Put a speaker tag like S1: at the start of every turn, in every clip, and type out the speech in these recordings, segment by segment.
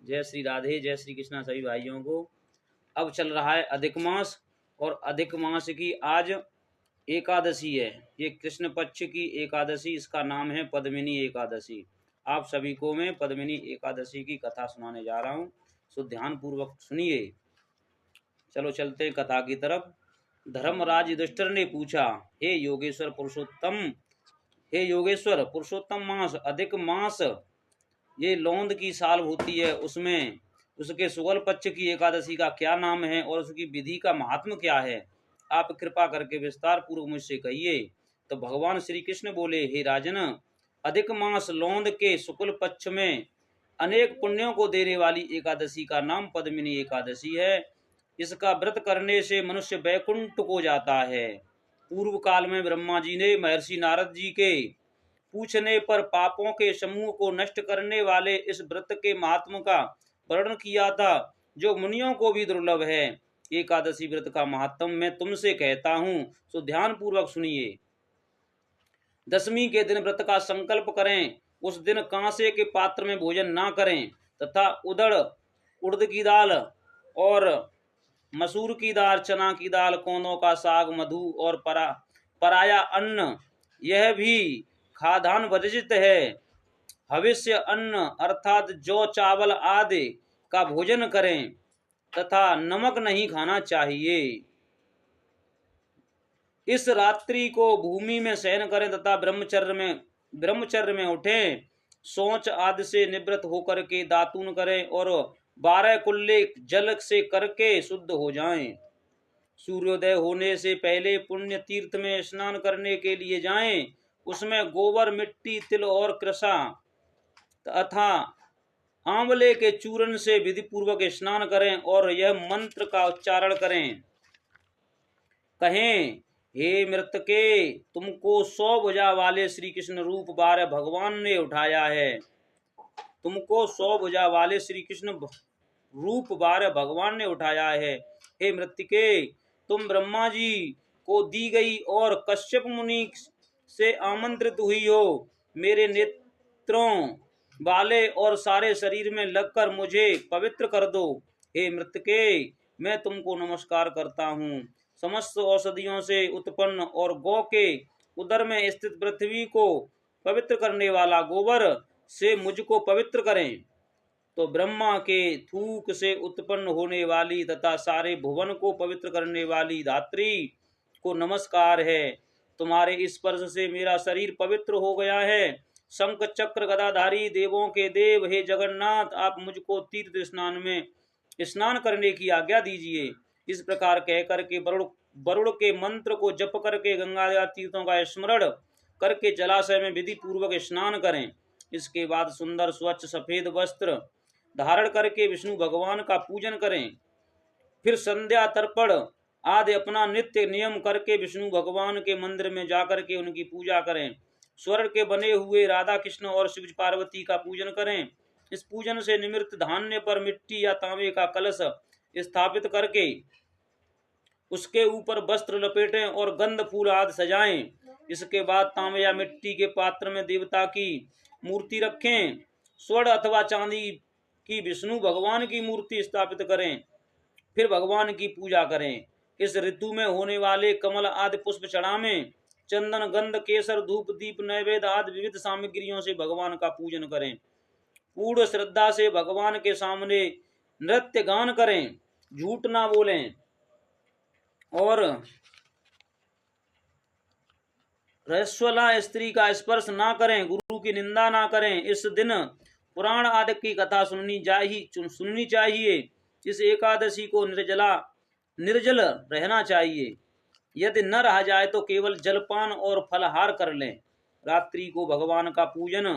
S1: जय श्री राधे, जय श्री कृष्णा सभी भाइयों को। अब चल रहा है अधिक मास, और अधिक मास की आज एकादशी है। ये कृष्ण पक्ष की एकादशी, इसका नाम है पद्मिनी एकादशी। आप सभी को मैं पद्मिनी एकादशी की कथा सुनाने जा रहा हूँ, सो ध्यान पूर्वक सुनिए। चलो चलते हैं कथा की तरफ। धर्मराज युधिष्ठिर ने पूछा, हे योगेश्वर पुरुषोत्तम मास, अधिक मास ये लौंद की साल होती है, उसमें उसके शुक्ल पक्ष की एकादशी का क्या नाम है और उसकी विधि का महात्म क्या है? आप कृपा करके विस्तार पूर्वक मुझसे कहिए। तो भगवान श्री कृष्ण बोले, हे राजन, अधिक मास लौंद के शुक्ल पक्ष में अनेक पुण्यों को देने वाली एकादशी का नाम पद्मिनी एकादशी है। इसका व्रत करने से मनुष्य वैकुंठ को जाता है। पूर्व काल में ब्रह्मा जी ने महर्षि नारद जी के पूछने पर पापों के समूह को नष्ट करने वाले इस व्रत के महात्म का वर्णन किया था, जो मुनियों को भी दुर्लभ है। एकादशी व्रत का महात्म मैं तुमसे कहता हूँ, सो ध्यान पूर्वक सुनिए। दशमी के दिन व्रत का संकल्प करें। उस दिन कांसे के पात्र में भोजन ना करें तथा उड़द की दाल और मसूर की दाल, चना की दाल, कोंदों का साग, मधु और पराया अन्न, यह भी खाद्यान्न वर्जित है। हविष्य अन्न अर्थात जौ, चावल आदि का भोजन करें तथा नमक नहीं खाना चाहिए। इस रात्रि को भूमि में शयन करें तथा ब्रह्मचर्य में उठें। शौच आदि से निवृत्त होकर के दातून करें और 12 कुल्ले जल से करके शुद्ध हो जाएं। सूर्योदय होने से पहले पुण्य तीर्थ में स्नान करने के लिए जाएं। उसमें गोबर, मिट्टी, तिल और कृषा तथा आंवले के चूर्ण से विधि पूर्वक स्नान करें और यह मंत्र का उच्चारण करें। कहें, हे मृतके, तुमको 100 भुजा वाले श्री कृष्ण रूप 12 भगवान ने उठाया है। तुमको 100 भुजा वाले श्री कृष्ण रूप 12 भगवान ने उठाया है। हे मृतके, तुम ब्रह्मा जी को दी गई और कश्यप मुनि से आमंत्रित हुई हो। मेरे नेत्रों वाले और सारे शरीर में लगकर मुझे पवित्र कर दो। हे मृतके, मैं तुमको नमस्कार करता हूँ। समस्त औषधियों से उत्पन्न और गौ के उदर में स्थित पृथ्वी को पवित्र करने वाला गोबर से मुझको पवित्र करें। तो ब्रह्मा के थूक से उत्पन्न होने वाली तथा सारे भुवन को पवित्र करने वाली धात्री को नमस्कार है। तुम्हारे स्पर्श से मेरा शरीर पवित्र हो गया है। शंख चक्र गदाधारी देवों के देव, हे जगन्नाथ, आप मुझको तीर्थ स्नान में स्नान करने की आज्ञा दीजिए। इस प्रकार कहकर के वरुण के मंत्र को जप करके गंगा तीर्थों का स्मरण करके जलाशय में विधि पूर्वक स्नान करें। इसके बाद सुंदर स्वच्छ सफेद वस्त्र धारण करके विष्णु भगवान का पूजन करें। फिर संध्या, तर्पण आदि अपना नित्य नियम करके विष्णु भगवान के मंदिर में जाकर के उनकी पूजा करें। स्वर्ण के बने हुए राधा कृष्ण और शिव पार्वती का पूजन करें। इस पूजन से निमित्त धान्य पर मिट्टी या तांबे का कलश स्थापित करके उसके ऊपर वस्त्र लपेटें और गंध फूल आदि सजाएं। इसके बाद तांबे या मिट्टी के पात्र में देवता की मूर्ति रखें। स्वर्ण अथवा चांदी की विष्णु भगवान की मूर्ति स्थापित करें। फिर भगवान की पूजा करें। इस ऋतु में होने वाले कमल आदि पुष्प चढ़ावें। चंदन, गंध, केसर, धूप, दीप, नैवेद्य आदि विविध सामग्रियों से भगवान का पूजन करें। पूर्ण श्रद्धा से भगवान के सामने नृत्य गान करें, झूठ ना बोलें और रसवला स्त्री का स्पर्श ना करें, गुरु की निंदा ना करें। इस दिन पुराण आदि की कथा सुननी चाहिए। इस एकादशी को निर्जल रहना चाहिए। यदि न रहा जाए तो केवल जलपान और फलहार कर लें। रात्रि को भगवान का पूजन,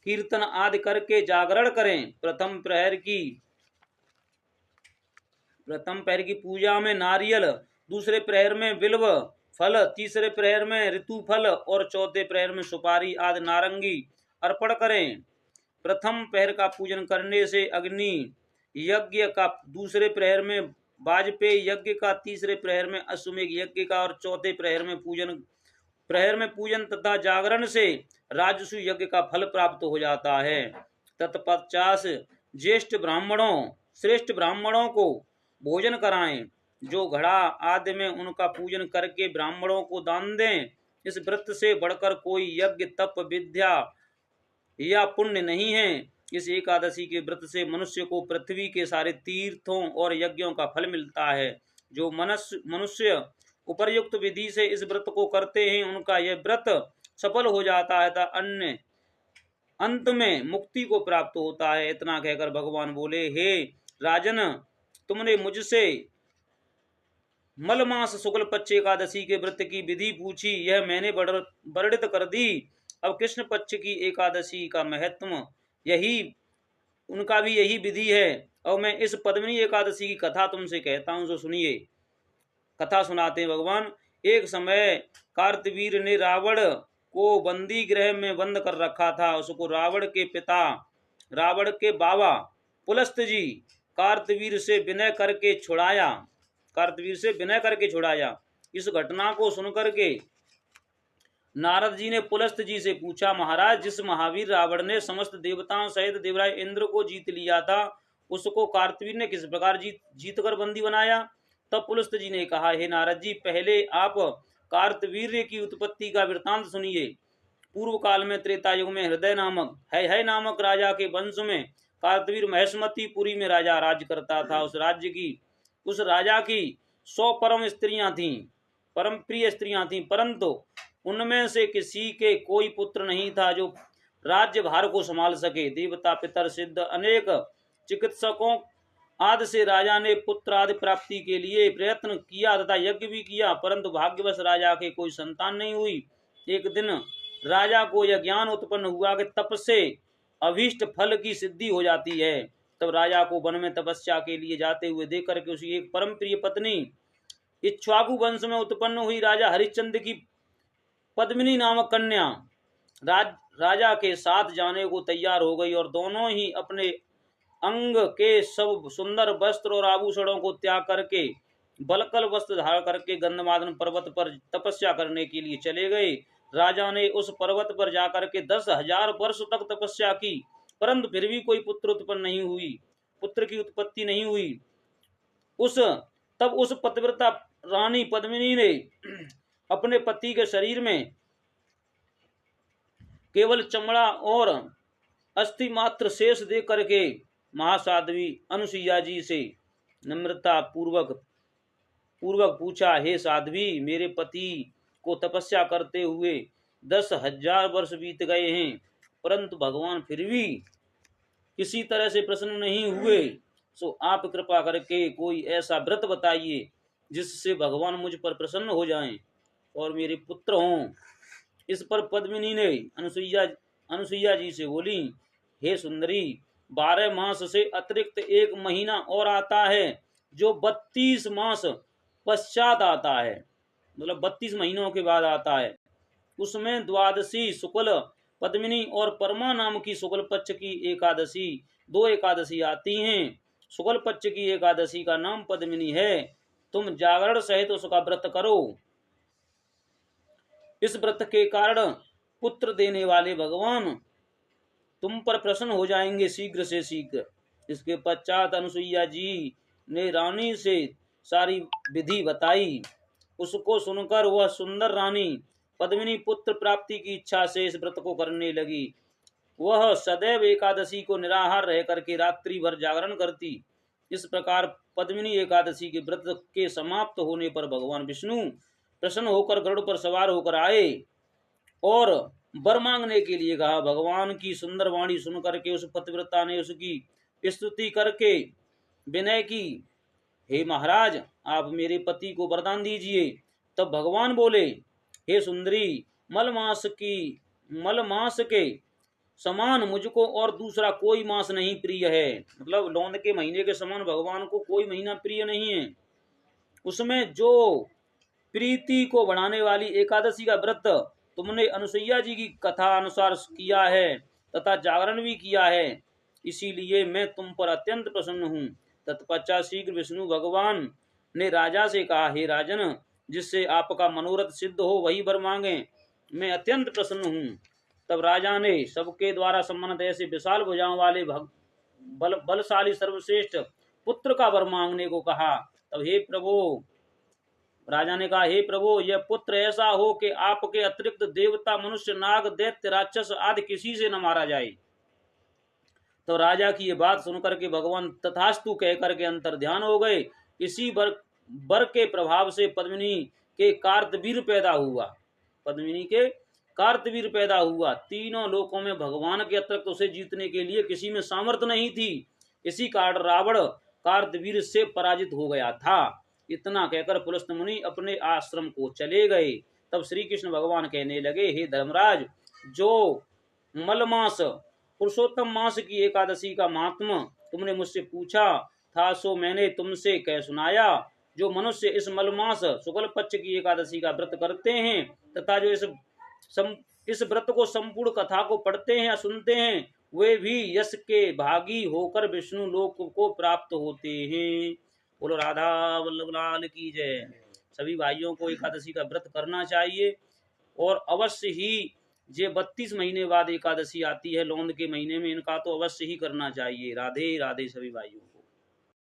S1: कीर्तन आदि करके जागरण करें। प्रथम प्रहर की पूजा में नारियल, दूसरे प्रहर में बिल्व फल, तीसरे प्रहर में ऋतु फल और चौथे प्रहर में सुपारी आदि नारंगी अर्पण करें। प्रथम प्रहर का पूजन करने से अग्नि यज्ञ का, दूसरे प्रहर में वाजपेय यज्ञ का, तीसरे प्रहर में अश्वमेघ यज्ञ का और चौथे प्रहर में पूजन तथा जागरण से राजसु यज्ञ का फल प्राप्त हो जाता है। तत्पश्चात ज्येष्ठ ब्राह्मणों श्रेष्ठ ब्राह्मणों को भोजन कराएं, जो घड़ा आदि में उनका पूजन करके ब्राह्मणों को दान दें। इस व्रत से बढ़कर कोई यज्ञ तप विद्या या पुण्य नहीं है। इस एकादशी के व्रत से मनुष्य को पृथ्वी के सारे तीर्थों और यज्ञों का फल मिलता है। जो मनुष्य उपर्युक्त विधि से इस व्रत को करते हैं, उनका यह व्रत सफल हो जाता है तथा अंत में मुक्ति को प्राप्त होता है। इतना कहकर भगवान बोले, हे राजन, तुमने मुझसे मलमास शुक्ल पक्ष एकादशी के व्रत की विधि पूछी, यह मैंने वर्णित कर दी। अब कृष्ण पक्ष की एकादशी का महत्व यही उनका भी यही विधि है। और मैं इस पद्मिनी एकादशी की कथा तुमसे कहता हूं, जो सुनिए। कथा सुनाते हैं भगवान। एक समय कार्तवीर ने रावण को बंदी गृह में बंद कर रखा था। उसको रावण के बाबा पुलस्त जी कार्तवीर से विनय करके छुड़ाया। इस घटना को सुनकर के नारद जी ने पुलस्त जी से पूछा, महाराज, जिस महावीर रावण ने समस्त देवताओं सहित देवराज इंद्र को जीत लिया था, उसको कार्तवीर ने किस प्रकार जीत कर बंदी बनाया? तब पुलस्त जी ने कहा, हे नारद जी, पहले आप कार्तवीर्य की उत्पत्ति का वृतांत सुनिए। पूर्व काल में त्रेता युग में है नामक राजा के वंश में कार्तवीर महेशमतीपुरी में राजा राज करता था। उस राजा की 100 परम प्रिय स्त्रियां थीं, परंतु उनमें से किसी के कोई पुत्र नहीं था जो राज्य भार को संभाल सके। देवता, पितर, सिद्ध, अनेक चिकित्सकों आदि से राजा ने पुत्र आदि प्राप्ति के लिए प्रयत्न किया तथा यज्ञ भी किया, परंतु भाग्यवश राजा के कोई संतान नहीं हुई। एक दिन राजा को यह ज्ञान उत्पन्न हुआ कि तप से अभीष्ट फल की सिद्धि हो जाती है। तब राजा को वन में तपस्या के लिए जाते हुए देख करके उसकी एक परम प्रिय पत्नी इक्ष्वाकु वंश में उत्पन्न हुई राजा हरिश्चंद्र की पद्मिनी नामक कन्या राजा के साथ जाने को तैयार हो गई, और दोनों ही अपने अंग के सब सुंदर वस्त्र और आभूषणों को त्याग करके बलकल वस्त्र धारण करके गंधमादन पर्वत पर तपस्या करने के लिए चले गए। राजा ने उस पर्वत पर जाकर के 10,000 वर्ष तक तपस्या की, परंतु फिर भी कोई पुत्र की उत्पत्ति नहीं हुई। तब उस पतिव्रता रानी पद्मिनी ने अपने पति के शरीर में केवल चमड़ा और अस्थि मात्र शेष दे करके महासाध्वी अनुसुईया जी से नम्रता पूर्वक पूछा, हे साध्वी, मेरे पति को तपस्या करते हुए 10,000 वर्ष बीत गए हैं, परंतु भगवान फिर भी किसी तरह से प्रसन्न नहीं हुए। सो आप कृपा करके कोई ऐसा व्रत बताइए जिससे भगवान मुझ पर प्रसन्न हो जाएं और मेरे पुत्र हों। इस पर पद्मिनी ने अनुसुईया जी से बोली, हे सुंदरी, 12 मास से अतिरिक्त 1 महीना और आता है, जो 32 मास पश्चात आता है, मतलब 32 महीनों के बाद आता है। उसमें द्वादशी शुक्ल पद्मिनी और परमा नाम की शुक्ल पक्ष की एकादशी, 2 एकादशी आती हैं। शुक्ल पक्ष की एकादशी का नाम पद्मिनी है। तुम जागरण सहित उसका व्रत करो। इस व्रत के कारण पुत्र देने वाले भगवान तुम पर प्रसन्न हो जाएंगे शीघ्र से शीघ्र। इसके पश्चात अनुसुईया जी ने रानी से सारी विधि बताई। उसको सुनकर वह सुंदर रानी पद्मिनी पुत्र प्राप्ति की इच्छा से इस व्रत को करने लगी। वह सदैव एकादशी को निराहार रह करके रात्रि भर जागरण करती। इस प्रकार पद्मिनी एकादशी के व्रत के समाप्त होने पर भगवान विष्णु प्रसन्न होकर गरुड़ पर सवार होकर आए और वर मांगने के लिए कहा। भगवान की सुंदर वाणी सुनकर के उस पतिव्रता ने उसकी स्तुति करके विनय की, हे महाराज, आप मेरे पति को वरदान दीजिए। तब भगवान बोले, हे सुंदरी, मलमास के समान मुझको और दूसरा कोई मास नहीं प्रिय है। मतलब लौंद के महीने के समान भगवान को कोई महीना प्रिय नहीं है। उसमें जो प्रीति को बढ़ाने वाली एकादशी का व्रत तुमने अनुसुईया जी की कथा अनुसार किया है तथा जागरण भी किया है, इसीलिए मैं तुम पर अत्यंत प्रसन्न हूँ। तत्पश्चात शीघ्र विष्णु भगवान ने राजा से कहा, हे राजन, जिससे आपका मनोरथ सिद्ध हो वही वर मांगे, मैं अत्यंत प्रसन्न हूँ। तब राजा ने सबके द्वारा सम्मानित ऐसे विशाल भुजाओं वाले बलशाली सर्वश्रेष्ठ पुत्र का वर मांगने को कहा। तब हे प्रभु, राजा ने कहा, हे प्रभु, यह पुत्र ऐसा हो कि आपके अतिरिक्त देवता, मनुष्य, नाग, दैत्य, राक्षस आदि किसी से न मारा जाए। तो राजा की ये बात सुनकर के भगवान तथास्तु कह करके अंतर ध्यान हो गए। इसी वर के प्रभाव से पद्मिनी के कार्तवीर पैदा हुआ। पद्मिनी के कार्तवीर पैदा हुआ। तीनों लोकों में भगवान के अतिरिक्त उसे जीतने के लिए किसी में सामर्थ्य नहीं थी। इसी कारण रावण कार्तवीर से पराजित हो गया था। इतना कहकर पुलस्त मुनि अपने आश्रम को चले गए। तब श्री कृष्ण भगवान कहने लगे, हे धर्मराज, जो मलमास पुरुषोत्तम मास की एकादशी का महात्मा तुमने मुझसे पूछा था, सो मैंने तुमसे कह सुनाया। जो मनुष्य इस मलमास शुक्ल पक्ष की एकादशी का व्रत करते हैं तथा जो इस व्रत को संपूर्ण कथा को पढ़ते हैं या सुनते हैं, वे भी यश के भागी होकर विष्णु लोक को प्राप्त होते हैं। बोलो राधा वल्लभ लाल की जय। सभी भाइयों को एकादशी का व्रत करना चाहिए और अवश्य ही ये 32 महीने बाद एकादशी आती है, लौंद के महीने में, इनका तो अवश्य ही करना चाहिए। राधे राधे सभी भाइयों।